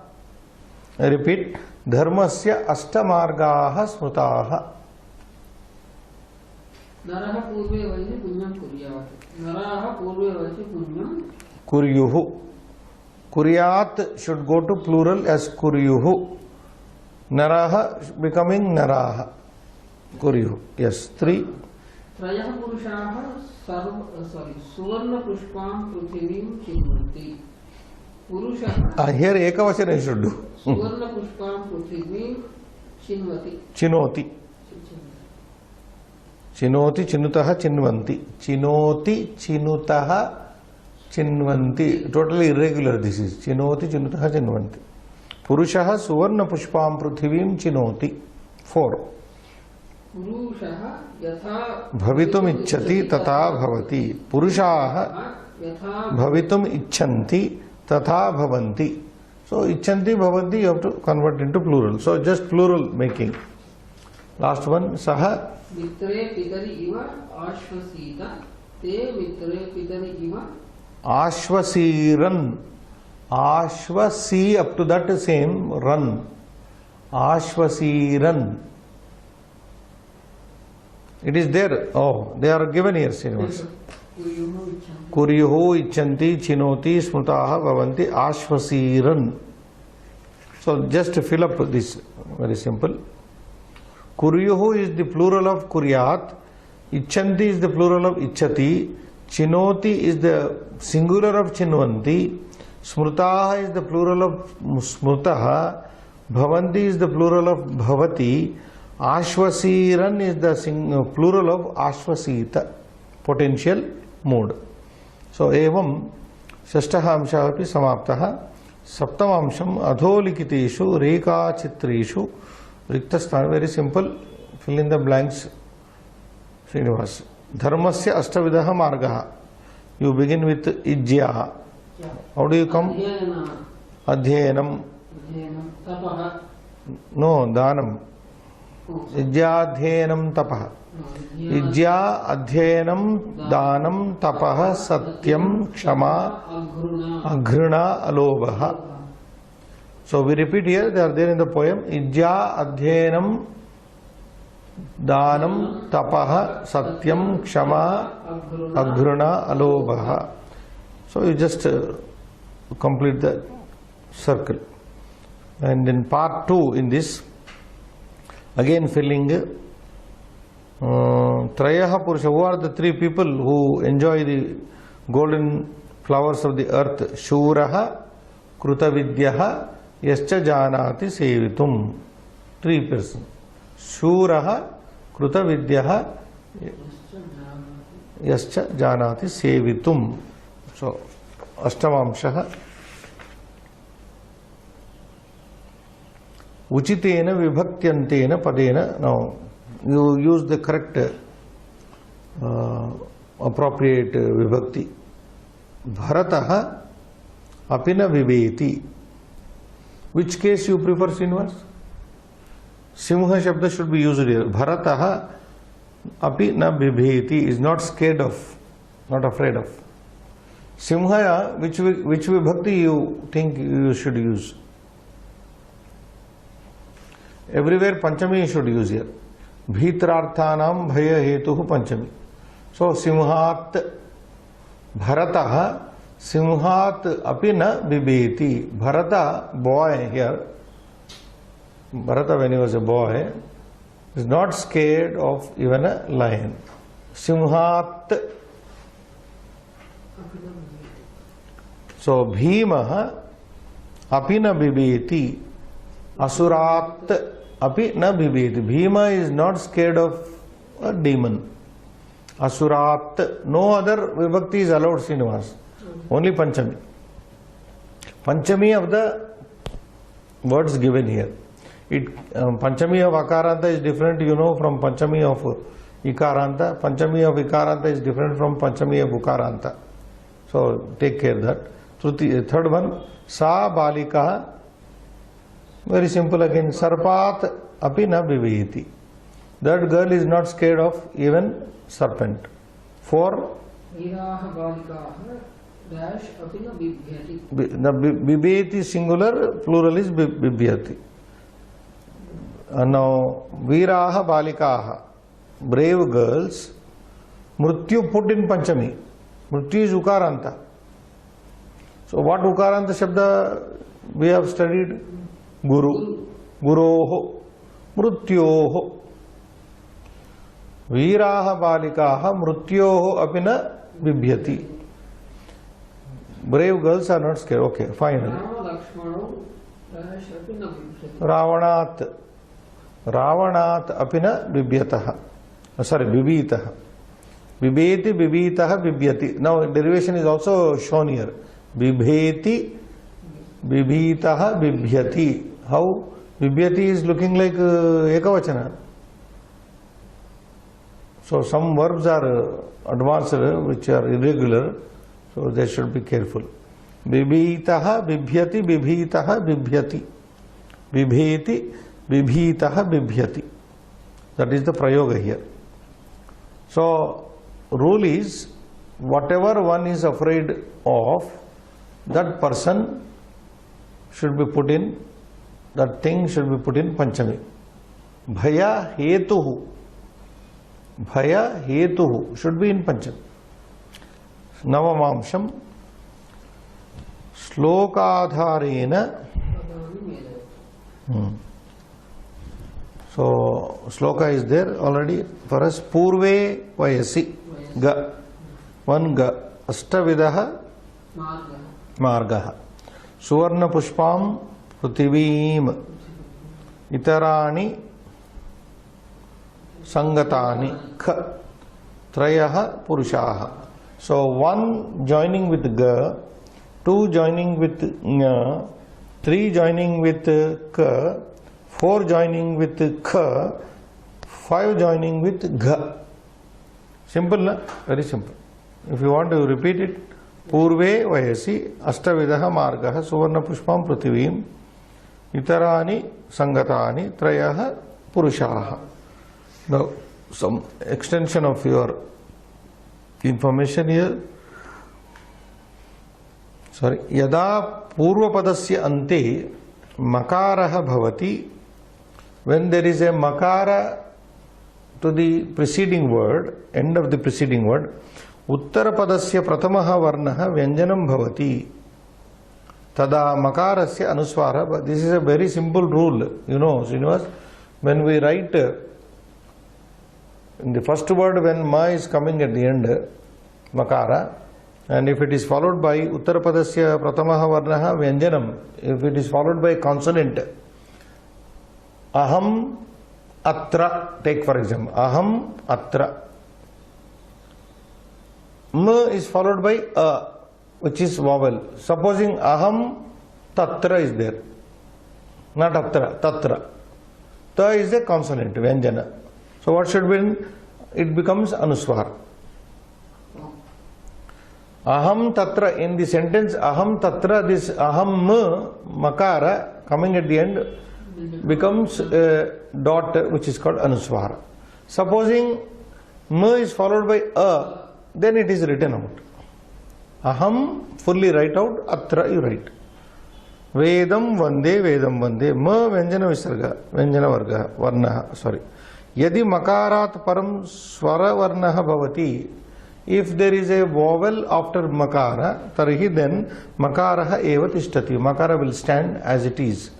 I repeat, dharmasya ashtamargaha smrutaha. Naraha purve vachi punyam kuryat. Naraha purve vachi punyam Kuryuhu. Kuryat should go to plural as kuryuhu. Naraha becoming naraha. Kuryuhu. Yes. 3. Trayah purushaha suvarna pushpam prithivim chinvanti. Purushaha Here ekavachana you should do. suvarna pushpam prithivim chinvati. Chinoti. Chinoti, chinutaha, chinvanti. Chinoti, chinutaha, chinvanti. Totally irregular this is. Chinoti, chinutaha, chinvanti. Purushaha suvarna pushpam prithivim chinoti. 4. Purushaha yatha Bhavitum ichchati tatha bhavati. Purushaha yatha bhavitum icchanti tatha bhavanti. So icchanti bhavanti you have to convert into plural. So just plural making. Last one, saha mitre pitari iva ashvasita. Te mitre pitari iva ashvasiran. Ashvasi up to that same run. Ashvasiran. It is there. Oh, they are given here, Srinivas. Kuryuhu icchanti chinoti smutaha bhavanti ashvasiran. So just to fill up this, very simple. Kuryuhu is the plural of kuryat. Icchanti is the plural of ichchati. Chinoti is the singular of chinvanti. Smrutaha is the plural of smrutaha. Bhavanti is the plural of bhavati. Ashvasiran is the plural of ashvasita, potential mood. So, evam shashtaha amsha api samaptaha. Saptam amsham adholikiteshu reka chitreshu riktasthana. Very simple. Fill in the blanks. Srinivas. Dharmasya ashtavidaha margaha. You begin with ijyaha. How do you come? Adhyenam. Tapaha. No, danam. Ijyadhyenam tapaha. Ijya adhyenam danam tapaha satyam kshama aghruna alobha. So we repeat here, they are there in the poem. Ijya adhyenam danam tapaha satyam kshama aghruna alobha. So you just complete the circle. And in part 2 in this, again filling Trayaha Purusha. Who are the 3 people who enjoy the golden flowers of the earth? Shuraha, Krutavidyaha, Yascha Janati Sevitum. 3 persons. Shuraha, Krutavidyaha, Yascha Janati Sevitum. So, Ashtamamshaha. Uchitena vibhaktyanteena padena. Now, you use the correct appropriate vibhakti. Bharatah api na bibeti. Which case you prefer, Srinivas? Simha Shabda should be used here. Bharatah api na bibeti is not scared of, not afraid of. Simha, which vibhakti you think you should use? Everywhere Panchami you should use here. Bhitrarthanam bhaya hetuhu Panchami. So Simhat Bharatah Simhat api na bibeti. Bharata, boy here. Bharata, when he was a boy, is not scared of even a lion. Simhat. So Bhima api na bibeti. Asurat api na bibeti. Bhima is not scared of a demon. Asurat. No other vibhakti is allowed, Srinivas. Only Panchami. Panchami of the words given here. Panchami of Akaranta is different, you know, from Panchami of Ikaranta. Panchami of Ikaranta is different from Panchami of Ukaranta. So take care of that. Third one, Sa Balika. Very simple again. Sarpat api na bibeti. That girl is not scared of even serpent. 4. Viraha balikaha dash api na bibhyati. The bibeti singular, plural is bibhyati. Now, Viraha balikaha, brave girls. Mrityu put in Panchami. Mrityu is Ukaranta. So what Ukaranta Shabda we have studied? Guru. Guroho. Mrityoho. Viraha balikaha mrityoho apina bibhyati. Brave girls are not scared. Okay, finally. Ravanat. Ravanat apina bibyataha. Sorry, bibitaha. Bibeti bibitaha bibhyati. Now derivation is also shown here. Bibheti bibitaha bibhyati. How? Bibhyati is looking like ekavachana. So some verbs are advanced which are irregular, so they should be careful. Bibitaha bibhyati bibhitaha bibhyati. Bibheti bibhitaha bibhyati. That is the prayoga here. So rule is, whatever one is afraid of, that person should be put in, that thing should be put in Panchami. Bhaya hetuhu. Bhaya hetuhu should be in Panchami. Navamamsham. Slokadharena. So sloka is there already for us. Purve vayasi. Ga. One ga. Ashtavidaha. Margaha. Suvarna pushpam prithivim. Itarani sangatani. Kha. Trayaha purushaha. So one joining with ga, two joining with nya, three joining with ka, four joining with kha, five joining with gha. Simple, na? Very simple. If you want to repeat it, Purve vayasi ashtavidaha margaha suvarna pushpam prithivim itarani sangatani trayaha purushaha. Now, some extension of your information here. Sorry. Yada purvapadasya ante makaraha bhavati. When there is a makara to the preceding word, end of the preceding word, uttarapadasya pratamaha varnaha vyanjanam bhavati. Tada makarasya anuswara. But this is a very simple rule. You know, Srinivas, when we write in the first word, when ma is coming at the end, makara, and if it is followed by uttarapadasya pratamaha varnaha vyanjanam, if it is followed by consonant, aham atra, take for example, aham atra. M is followed by a, which is vowel. Supposing aham tatra is there, not atra, tatra. Ta is a consonant, vyanjana. So what should be? It becomes anuswar. Aham tatra, in the sentence aham tatra, this aham makara coming at the end becomes a dot which is called anuswara. Supposing ma is followed by a, then it is written out. Aham fully write out, atra you write. Vedam vande, ma vyanjana visarga, vyanjana varga, varnaha, sorry. Yadi makarat param swara varnaha bhavati, if there is a vowel after makara, tarhi then makaraha eva tishtati, makara will stand as it is.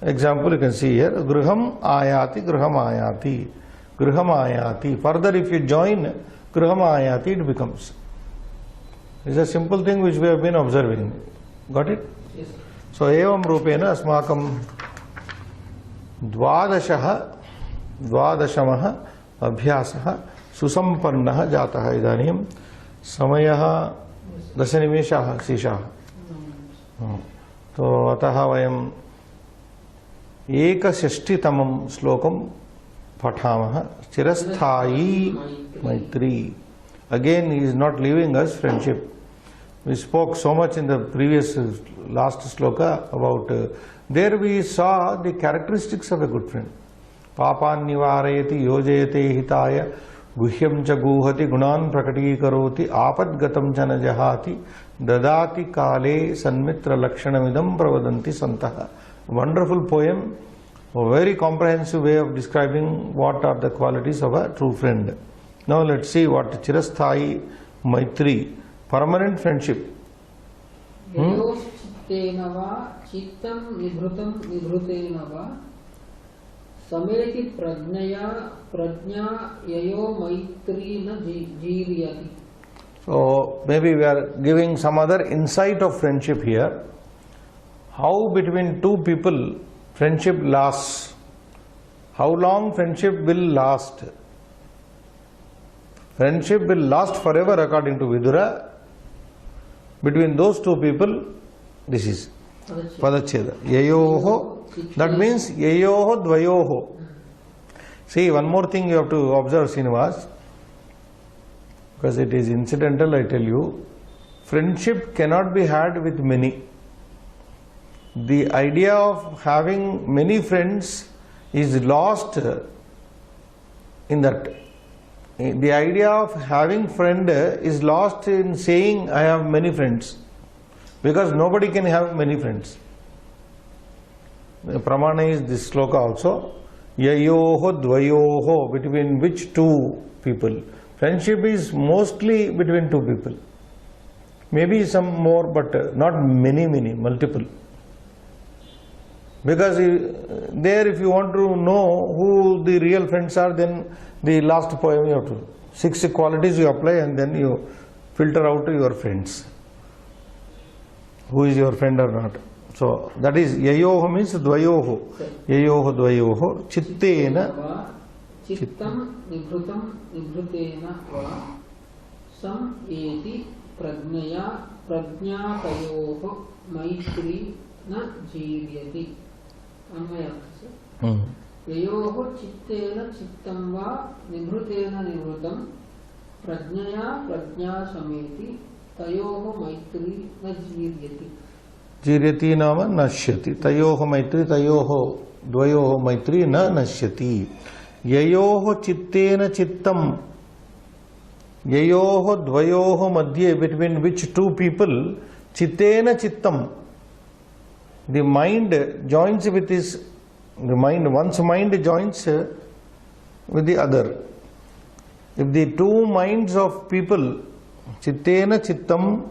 Example you can see here, griham ayati, griham ayati. Further if you join griham ayati, it becomes. It's a simple thing which we have been observing. Got it? Yes. So evam rupena asmakam द्वादशमः अभ्यासः सुसंपन्नः जातः इदानीं समयः 10 निमेषाः शेषाः तो अतः वयं 61तमं श्लोकं पठामः चिरस्थायी मैत्री again he is not leaving us friendship. We spoke so much in the previous last sloka about there we saw the characteristics of a good friend. पापान् निवारयति योजयते हिताय गुह्यं च गुहति गुणान् प्रकटीकरोति आपद्गतं च न जहाति ददाति काले सन्मित्र लक्षणमिदं प्रवदन्ति सन्तः. Wonderful poem, a very comprehensive way of describing what are the qualities of a true friend. Now let's see what chirasthai maitri, permanent friendship. ययोश्चित्तेन वा चित्तं निभृतेन वा समेति प्रज्ञा ययो मैत्री न जीर्यति. So maybe we are giving some other insight of friendship here. How between two people friendship lasts. How long friendship will last? Friendship will last forever according to Vidura. Between those two people, this is Padacheda. Yayoho. That means yayoho dvayoho. See, one more thing you have to observe, Srinivas, because it is incidental, I tell you. Friendship cannot be had with many. The idea of having many friends is lost in that. The idea of having friend is lost in saying I have many friends, because nobody can have many friends. The pramana is this sloka also. Yayoho dvayoho, between which two people. Friendship is mostly between two people. Maybe some more, but not many, multiple. Because there, if you want to know who the real friends are, then the last poem you have to 6 qualities you apply and then you filter out your friends. Who is your friend or not? So that is yayoho means dvayoho. Yayoho dvayoho chittena चित्तं निभृतेन वा सम एति प्रज्ञातयोः मैत्री न जीर्यति. अन्वयः ययोः चित्तेन चित्तं वा निभृतेन निभृतं प्रज्ञा समेति तयोः मैत्री न जीर्यति. जीर्यति नाम नश्यति. तयोः मैत्री, तयोः द्वयोः मैत्री न नश्यति. ययोः चित्तेन चित्तं, ययोः द्वयोः मध्ये, between which two people, चित्तेन चित्तं, the mind joins with his, the mind, one's mind joins with the other. If the two minds of people, chittena chittam,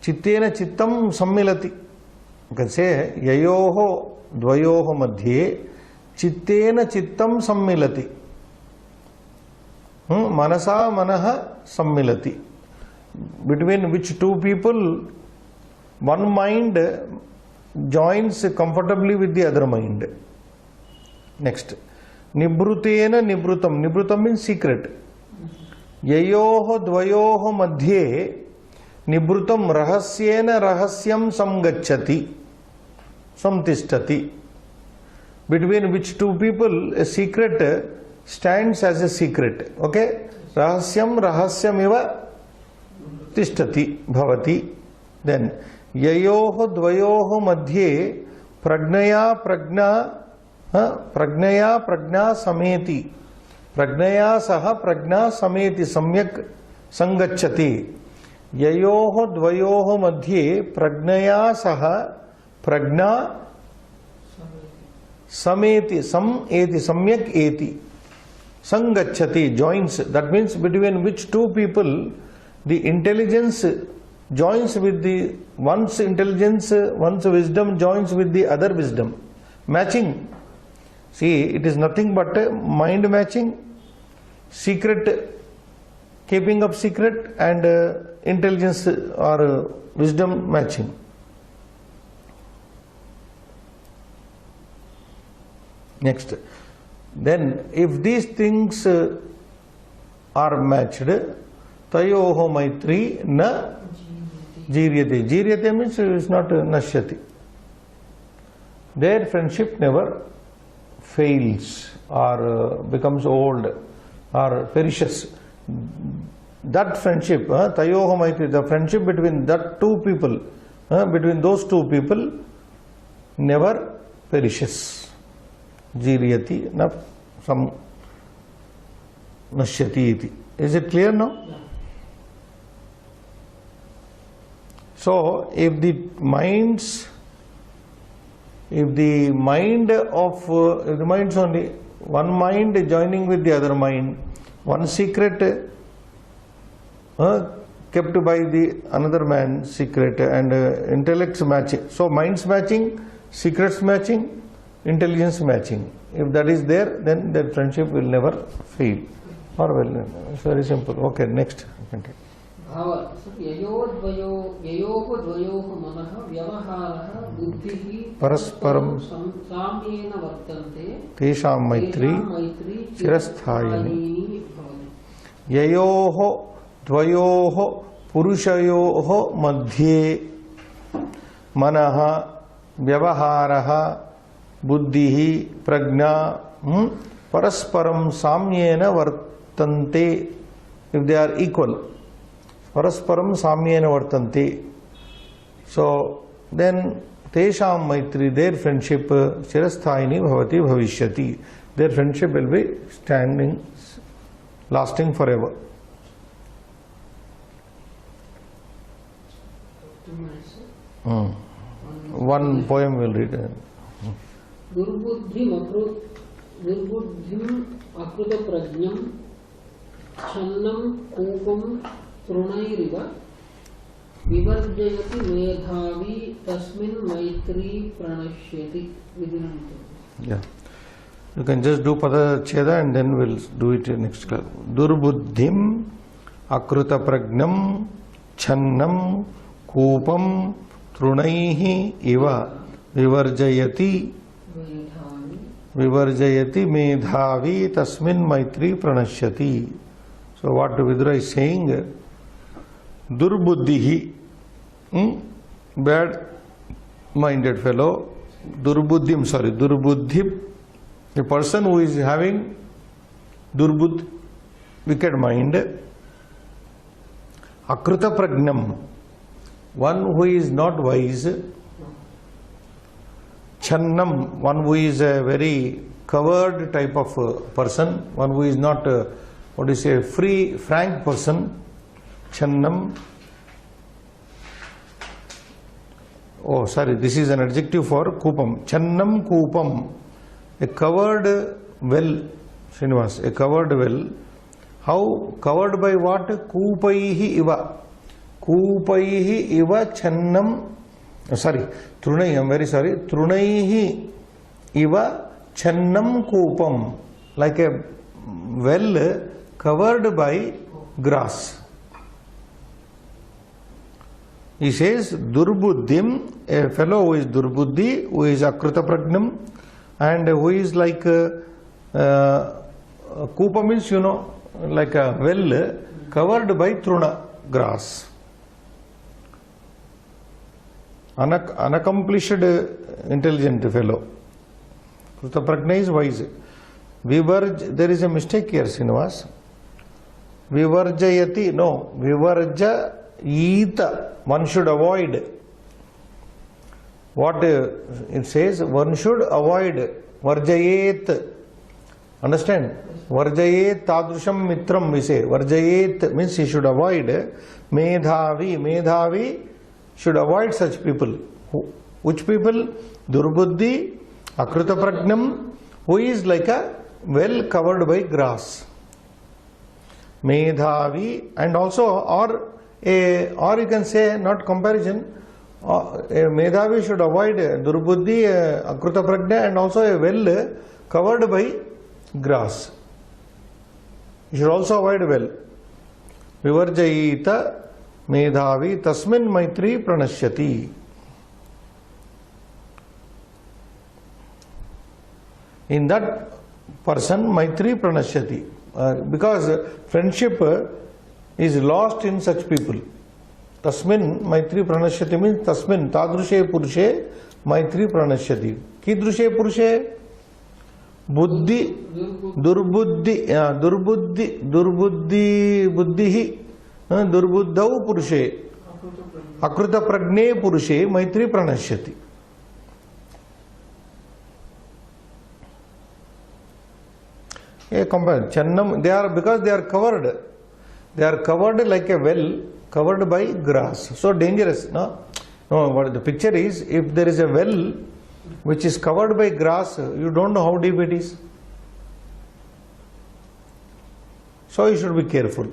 chittena chittam sammilati. You can say yayoho dvayoho madhye chittena chittam sammilati. Manasa manaha sammilati. Between which two people, one mind joins comfortably with the other mind. Next, nibrutena nibrutam. Nibrutam means secret. Yayoho dvayoho madhye nibrutam rahasyena rahasyam samgacchati samtishtati. between which two people a secret stands as a secret. Okay? Rahasyam rahasyamiva tishtati bhavati. Then yayoho dvayoho madhye pragnaya prajna sameti. Pragnaya saha prajna sameti samyak sangacchati. Yayoho dvayoho madhye pragnaya saha prajna sameti samyak eti sangacchati joins. That means between which two people the intelligence joins with the one's intelligence, one's wisdom joins with the other wisdom, matching. See, it is nothing but mind matching, secret, keeping up secret, and intelligence or wisdom matching. Next, then if these things are matched, tayoho maitri na jiryate. Jiryate means it is not nashyati. Their friendship never fails or becomes old or perishes. That friendship, tayoho maitri, the friendship between that two people, between those two people never perishes. Jiryati na sam nashyati iti. Is it clear now? Yeah. So, if the minds only, one mind joining with the other mind, one secret kept by the another man's secret, and intellects matching. So, minds matching, secrets matching, intelligence matching. If that is there, then that friendship will never fail. Or well, it's very simple. Okay, next. भाव ययोः द्वयोः मनः व्यवहारः बुद्धिः परस्परं साम्येन वर्तन्ते तेषां मैत्री चिरस्थायिनी भवति। ययोः द्वयोः पुरुषयोः मध्ये मनः व्यवहारः बुद्धिः प्रज्ञा परस्परं साम्येन वर्तन्ते. If they are equal, parasparam samyena vartanti. So then tesham maitri, their friendship chirasthayini bhavati bhavishyati. Their friendship will be standing, lasting forever. 2 minutes. One poem will read. दुर्बुद्धिम अकृत प्रज्ञम छन्नं कूपं तृणैरिव विवर्जयति मेधावी तस्मिन् मैत्री प्रणश्यति. Yeah. You can just do Padacheda and then we'll do it in next class. Durbuddhim akruta pragnam channam kupam trunaihi iva vivarjayati medhavi tasmin maitri pranashyati. So what Vidura is saying, Durbuddhihi, bad minded fellow, Durbuddhi, a person who is having Durbuddh, wicked mind, Akruta Pragnam, one who is not wise, Channam, one who is a very covered type of person, one who is not, free, frank person, Channam. Oh, sorry, this is an adjective for Kupam. Channam Kupam, a covered well, Srinivas, a covered well. How covered by what? Kupaihi iva. Kupaihi iva channam. Sorry, Trunai, I'm very sorry. Trunaihi iva channam kupam. Like a well covered by grass. He says, Durbuddhim, a fellow who is Durbuddhi, who is Akruta Pragnam, and who is like Kupa means, like a well covered by Truna, grass. Unaccomplished intelligent fellow, Krita prajna is wise. Vivarj, there is a mistake here, Srinivas. Vivarjayati, no. Vivarjayita, one should avoid. What it says, one should avoid. Varjayet. Understand? Varjayet tadrusham mitram, we say. Varjayet means he should avoid. Medhavi. Medhavi should avoid such people. Which people? Durbuddhi, Akrita Pragnam, who is like a well covered by grass. Medhavi, and also, or you can say, not comparison, a Medhavi should avoid Durbuddhi, Akrita Prajna, and also a well covered by grass. You should also avoid well. Vivarjayita Medhavi tasmin maitri pranashyati. In that person, maitri pranashyati. Because friendship is lost in such people. Tasmin maitri pranashyati means tasmin tadrushe purushe maitri pranashyati. Kidrushe purushe? Buddhi, durbuddhi, buddhihi, durbuddhau purushe, akrita pragne purushe, maitri pranashyati. Channam, because they are covered. They are covered like a well, covered by grass. So dangerous, no? No, what the picture is, if there is a well which is covered by grass, you don't know how deep it is. So you should be careful.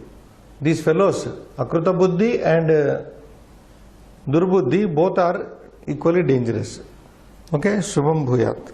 These fellows, Akrita Buddhi and Durbuddhi, both are equally dangerous. Okay, Shubham Bhuyat.